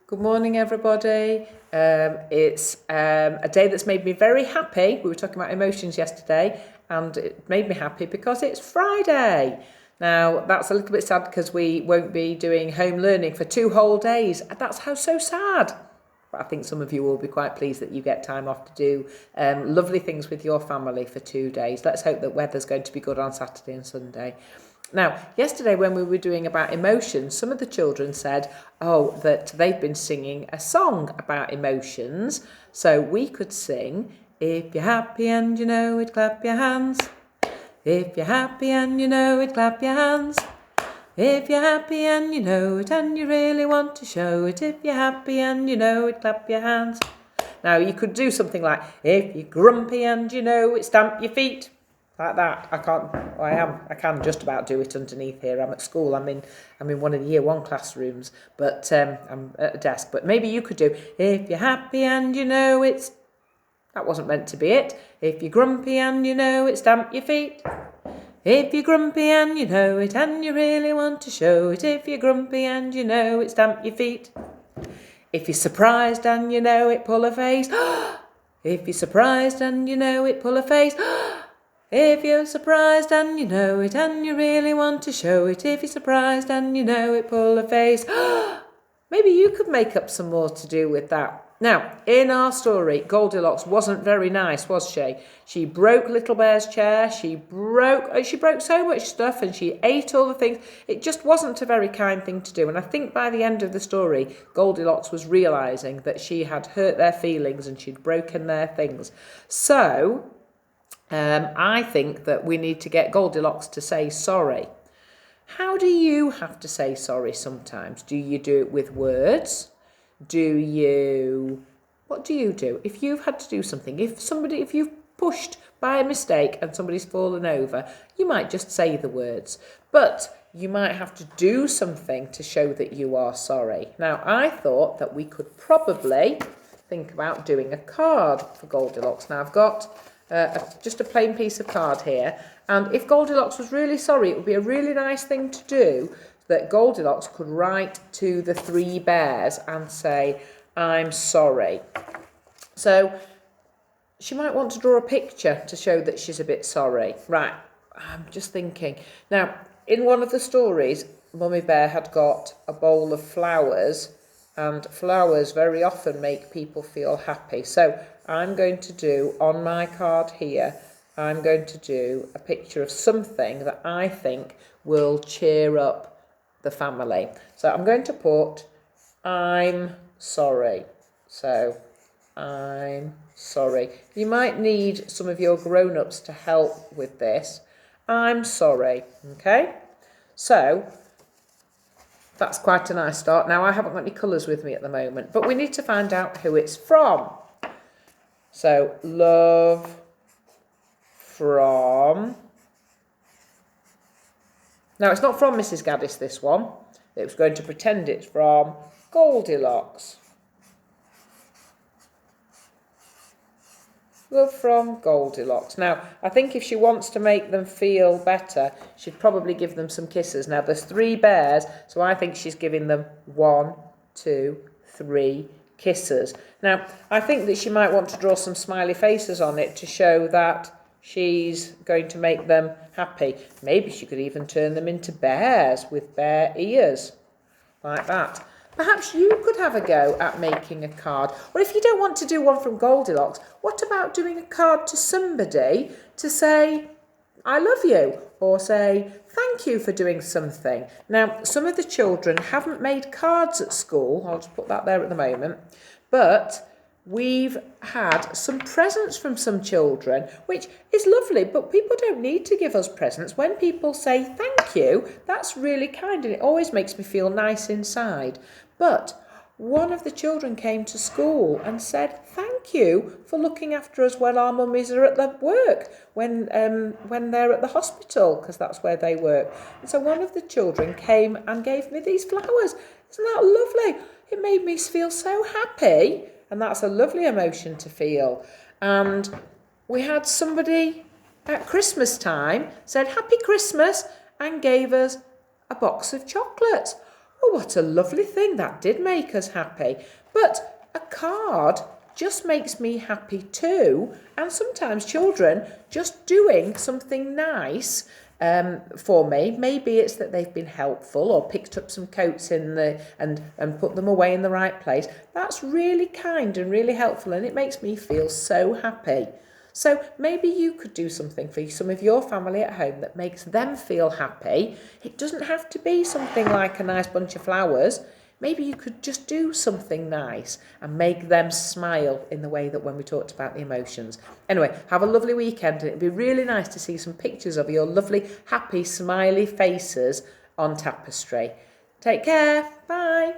Good morning, everybody. It's a day that's made me very happy. We were talking about emotions yesterday, and it made me happy because it's Friday. Now, that's a little bit sad because we won't be doing home learning for 2 whole days. That's how so sad. But I think some of you will be quite pleased that you get time off to do lovely things with your family for 2 days. Let's hope that weather's going to be good on Saturday and Sunday. Now, yesterday when we were doing about emotions, some of the children said, that they've been singing a song about emotions. So we could sing, if you're happy and you know it, clap your hands. If you're happy and you know it, clap your hands. If you're happy and you know it and you really want to show it, if you're happy and you know it, clap your hands. Now, you could do something like, if you're grumpy and you know it, stamp your feet. Like that. I can just about do it underneath here. I'm at school. I'm in one of the year 1 classrooms, but I'm at a desk. But maybe you could do, if you're happy and you know it's, that wasn't meant to be it. If you're grumpy and you know it, stamp your feet. If you're grumpy and you know it and you really want to show it, if you're grumpy and you know it, stamp your feet. If you're surprised and you know it, pull a face. If you're surprised and you know it, pull a face. If you're surprised and you know it and you really want to show it, if you're surprised and you know it, pull a face. Maybe you could make up some more to do with that. Now, in our story, Goldilocks wasn't very nice, was she? She broke Little Bear's chair, she broke so much stuff and she ate all the things. It just wasn't a very kind thing to do. And I think by the end of the story, Goldilocks was realising that she had hurt their feelings and she'd broken their things. So I think that we need to get Goldilocks to say sorry. How do you have to say sorry sometimes? Do you do it with words? What do you do? If you've had to do something, if you've pushed by a mistake and somebody's fallen over, you might just say the words. But you might have to do something to show that you are sorry. Now, I thought that we could probably think about doing a card for Goldilocks. Now, I've got just a plain piece of card here, and if Goldilocks was really sorry, it would be a really nice thing to do that Goldilocks could write to the 3 bears and say, I'm sorry. So she might want to draw a picture to show that she's a bit sorry. Right, I'm just thinking. Now, in one of the stories, Mummy Bear had got a bowl of flowers, and flowers very often make people feel happy. So I'm going to do, on my card here, I'm going to do a picture of something that I think will cheer up the family. So I'm going to put, I'm sorry. So, I'm sorry. You might need some of your grown-ups to help with this. I'm sorry, okay? So, that's quite a nice start. Now, I haven't got any colours with me at the moment, but we need to find out who it's from. So, love from... Now, it's not from Mrs. Gaddis, this one. It was going to pretend it's from Goldilocks. Love from Goldilocks. Now, I think if she wants to make them feel better, she'd probably give them some kisses. Now, there's 3 bears, so I think she's giving them 1, 2, 3 kisses. Now, I think that she might want to draw some smiley faces on it to show that she's going to make them happy. Maybe she could even turn them into bears with bear ears, like that. Perhaps you could have a go at making a card. Or if you don't want to do one from Goldilocks, what about doing a card to somebody to say, I love you, or say, thank you for doing something. Now, some of the children haven't made cards at school. I'll just put that there at the moment. But we've had some presents from some children, which is lovely, but people don't need to give us presents. When people say thank you, that's really kind, and it always makes me feel nice inside. But one of the children came to school and said, thank you for looking after us when our mummies are at the work, when they're at the hospital, because that's where they work. And so one of the children came and gave me these flowers. Isn't that lovely? It made me feel so happy. And that's a lovely emotion to feel. And we had somebody at Christmas time said, Happy Christmas, and gave us a box of chocolates. oh, what a lovely thing, that did make us happy. But a card just makes me happy too. And sometimes children just doing something nice for me. Maybe it's that they've been helpful or picked up some coats and put them away in the right place. That's really kind and really helpful, and it makes me feel so happy. So maybe you could do something for some of your family at home that makes them feel happy. It doesn't have to be something like a nice bunch of flowers. Maybe you could just do something nice and make them smile in the way that when we talked about the emotions. Anyway, have a lovely weekend, and it'd be really nice to see some pictures of your lovely, happy, smiley faces on tapestry. Take care. Bye.